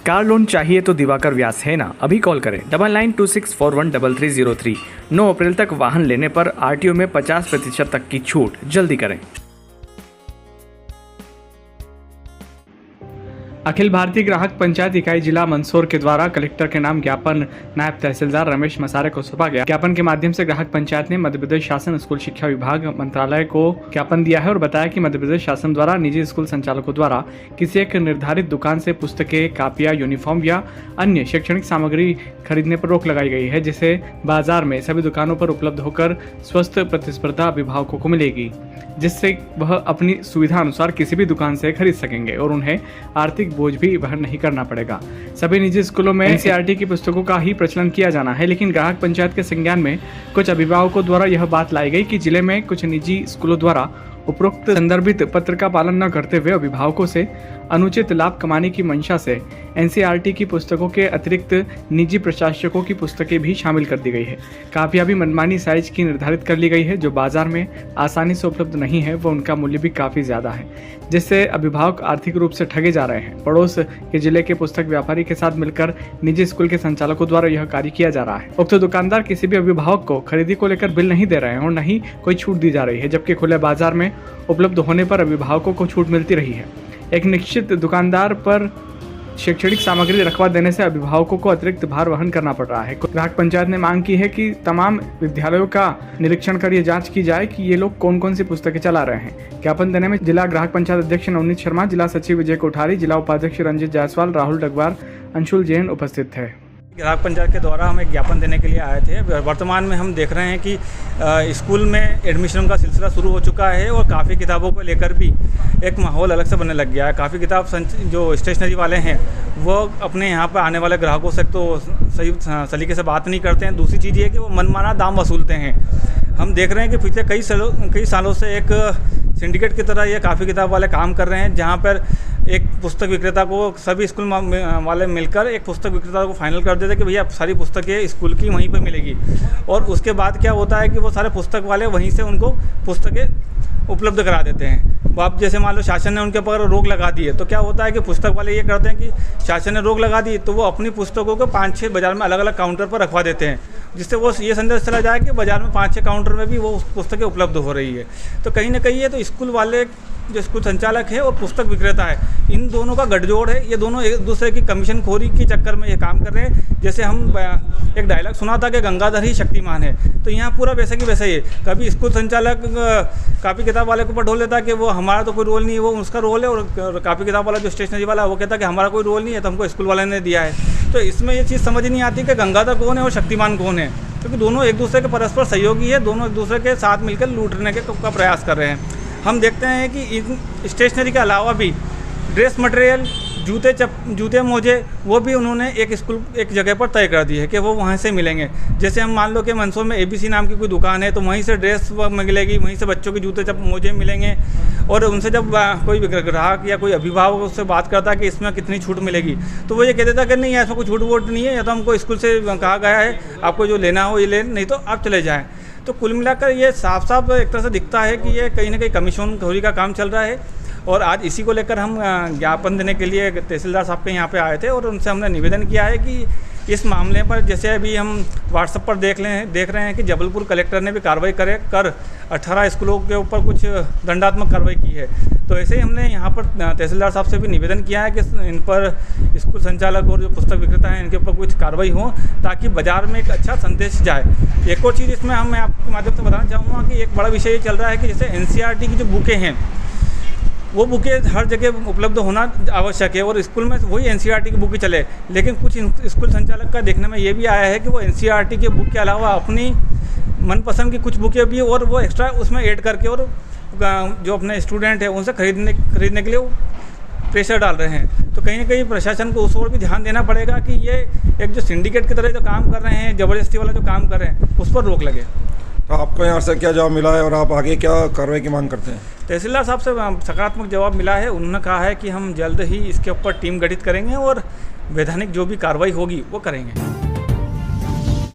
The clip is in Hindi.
कार लोन चाहिए तो दिवाकर व्यास है ना, अभी कॉल करें 9926413303। 9 अप्रैल तक वाहन लेने पर आरटीओ में 50% तक की छूट, जल्दी करें। अखिल भारतीय ग्राहक पंचायत इकाई जिला मंदसौर के द्वारा कलेक्टर के नाम ज्ञापन नायब तहसीलदार रमेश मसारे को सौंपा गया। ज्ञापन के माध्यम से ग्राहक पंचायत ने मध्य प्रदेश शासन स्कूल शिक्षा विभाग मंत्रालय को ज्ञापन दिया है और बताया कि मध्य प्रदेश शासन द्वारा निजी स्कूल संचालकों द्वारा किसी एक निर्धारित दुकान से पुस्तकें, कापियां, यूनिफॉर्म या अन्य शैक्षणिक सामग्री खरीदने पर रोक लगाई गई है, जिससे बाजार में सभी दुकानों पर उपलब्ध होकर स्वस्थ प्रतिस्पर्धा अभिभावकों को मिलेगी, जिससे वह अपनी सुविधा अनुसार किसी भी दुकान से खरीद सकेंगे और उन्हें आर्थिक बोझ भी वहन नहीं करना पड़ेगा। सभी निजी स्कूलों में एनसीईआरटी की पुस्तकों का ही प्रचलन किया जाना है, लेकिन ग्राहक पंचायत के संज्ञान में कुछ अभिभावकों द्वारा यह बात लाई गई कि जिले में कुछ निजी स्कूलों द्वारा उपरोक्त संदर्भित पत्र का पालन न करते हुए अभिभावकों से अनुचित लाभ कमाने की मंशा से एनसीईआरटी की पुस्तकों के अतिरिक्त निजी प्रशासकों की पुस्तकें भी शामिल कर दी गई है। कापियां भी मनमानी साइज की निर्धारित कर ली गई है, जो बाजार में आसानी से उपलब्ध नहीं है व उनका मूल्य भी काफी ज्यादा है, जिससे अभिभावक आर्थिक रूप से ठगे जा रहे हैं। पड़ोस के जिले के पुस्तक व्यापारी के साथ मिलकर निजी स्कूल के संचालकों द्वारा यह कार्य किया जा रहा है। उक्त दुकानदार किसी भी अभिभावक को खरीदी को लेकर बिल नहीं दे रहे हैं और न ही कोई छूट दी जा रही है, जबकि खुले बाजार में उपलब्ध होने पर अभिभावकों को छूट मिलती रही है। एक निश्चित दुकानदार पर शैक्षणिक सामग्री रखवा देने से अभिभावकों को अतिरिक्त भार वहन करना पड़ रहा है। ग्राहक पंचायत ने मांग की है कि तमाम विद्यालयों का निरीक्षण कर ये जांच की जाए कि ये लोग कौन कौन सी पुस्तकें चला रहे हैं। ज्ञापन देने में जिला ग्राहक पंचायत अध्यक्ष नवनीत शर्मा, जिला सचिव विजय कोठारी, जिला उपाध्यक्ष रंजित जायसवाल, राहुल डगवार, अंशुल जैन उपस्थित थे। ग्राहक पंचायत के द्वारा हम एक ज्ञापन देने के लिए आए थे। वर्तमान में हम देख रहे हैं कि स्कूल में एडमिशन का सिलसिला शुरू हो चुका है और काफ़ी किताबों को लेकर भी एक माहौल अलग से बनने लग गया है। काफ़ी किताब जो स्टेशनरी वाले हैं वो अपने यहाँ पर आने वाले ग्राहकों से तो सही सलीके से बात नहीं करते हैं। दूसरी चीज़ ये है कि वो मनमाना दाम वसूलते हैं। हम देख रहे हैं कि पिछले कई सालों से एक सिंडिकेट की तरह ये काफ़ी किताब वाले काम कर रहे हैं, जहाँ पर एक पुस्तक विक्रेता को सभी स्कूल वाले मिलकर एक पुस्तक विक्रेता को फाइनल कर देते हैं कि भैया सारी पुस्तकें स्कूल की वहीं पर मिलेगी, और उसके बाद क्या होता है कि वो सारे पुस्तक वाले वहीं से उनको पुस्तकें उपलब्ध करा देते हैं। अब जैसे मान लो शासन ने उनके ऊपर रोक लगा दी है, तो क्या होता है कि पुस्तक वाले ये करते हैं कि शासन ने रोक लगा दी तो वो अपनी पुस्तकों को 5-6 बाजार में अलग अलग काउंटर पर रखवा देते हैं, जिससे वो ये संदेश चला जाए कि बाजार में 5-6 काउंटर में भी वो पुस्तकें उपलब्ध हो रही है। तो कहीं ना कहीं ये तो स्कूल वाले जो स्कूल संचालक है और पुस्तक विक्रेता है, इन दोनों का गठजोड़ है। ये दोनों एक दूसरे की कमीशन खोरी के चक्कर में ये काम कर रहे हैं। जैसे हम एक डायलॉग सुना था कि गंगाधर ही शक्तिमान है, तो यहाँ पूरा वैसे की वैसे ही है। कभी स्कूल संचालक कापी किताब वाले को ऊपर ढोल लेता कि वो हमारा तो कोई रोल नहीं है, वो उसका रोल है, और कापी किताब वाला जो स्टेशनरी वाला है वो कहता कि हमारा कोई रोल नहीं है, तो हमको स्कूल वाले ने दिया है। तो इसमें ये चीज़ समझ नहीं आती कि गंगाधर कौन है और शक्तिमान कौन है, क्योंकि दोनों एक दूसरे के परस्पर सहयोगी है, दोनों एक दूसरे के साथ मिलकर लूटने का प्रयास कर रहे हैं। हम देखते हैं कि इन स्टेशनरी के अलावा भी ड्रेस मटेरियल, जूते मोजे वो भी उन्होंने एक जगह पर तय कर दी है कि वो वहाँ से मिलेंगे। जैसे हम मान लो कि मंदसौर में ABC नाम की कोई दुकान है, तो वहीं से ड्रेस मिलेगी, वहीं से बच्चों के जूते मोजे मिलेंगे, और उनसे जब कोई ग्राहक या कोई अभिभावक उससे बात करता है कि इसमें कितनी छूट मिलेगी, तो वो ये कह देता कि नहीं ऐसा कोई छूट वूट नहीं है, या तो हमको स्कूल से कहा गया है आपको जो लेना हो ये ले, नहीं तो आप चले जाएँ। तो कुल मिलाकर ये साफ साफ एक तरह से दिखता है कि ये कहीं ना कहीं कमीशन खोरी का काम चल रहा है। और आज इसी को लेकर हम ज्ञापन देने के लिए तहसीलदार साहब के यहाँ पे आए थे और उनसे हमने निवेदन किया है कि इस मामले पर, जैसे अभी हम व्हाट्सएप पर देख रहे हैं कि जबलपुर कलेक्टर ने भी कार्रवाई कर 18 स्कूलों के ऊपर कुछ दंडात्मक कार्रवाई की है। तो ऐसे ही हमने यहाँ पर तहसीलदार साहब से भी निवेदन किया है कि इन पर स्कूल संचालक और जो पुस्तक विक्रेता हैं इनके ऊपर कुछ कार्रवाई हो, ताकि बाज़ार में एक अच्छा संदेश जाए। एक और चीज़ इसमें मैं आपके माध्यम से बताना चाहूँगा कि एक बड़ा विषय ये चल रहा है कि जैसे एनसीईआरटी की जो बुकें हैं वो बुकें हर जगह उपलब्ध होना आवश्यक है, और स्कूल में वही एनसीईआरटी की बुकें चले। लेकिन कुछ स्कूल संचालक का देखने में ये भी आया है कि वो एनसीईआरटी के बुक के अलावा अपनी मनपसंद की कुछ बुकें भी और वो एक्स्ट्रा उसमें ऐड करके और जो अपने स्टूडेंट हैं उनसे खरीदने के लिए वो प्रेशर डाल रहे हैं। तो कहीं ना कहीं प्रशासन को उस ओर भी ध्यान देना पड़ेगा कि ये एक जो सिंडिकेट की तरह जो काम कर रहे हैं, ज़बरदस्ती वाला जो काम कर रहे हैं, उस पर रोक लगे। तो आपको यहाँ से क्या जवाब मिला है और आप आगे क्या कार्रवाई की मांग करते हैं? तहसीलदार साहब से सकारात्मक जवाब मिला है। उन्होंने कहा है कि हम जल्द ही इसके ऊपर टीम गठित करेंगे और वैधानिक जो भी कार्रवाई होगी वो करेंगे।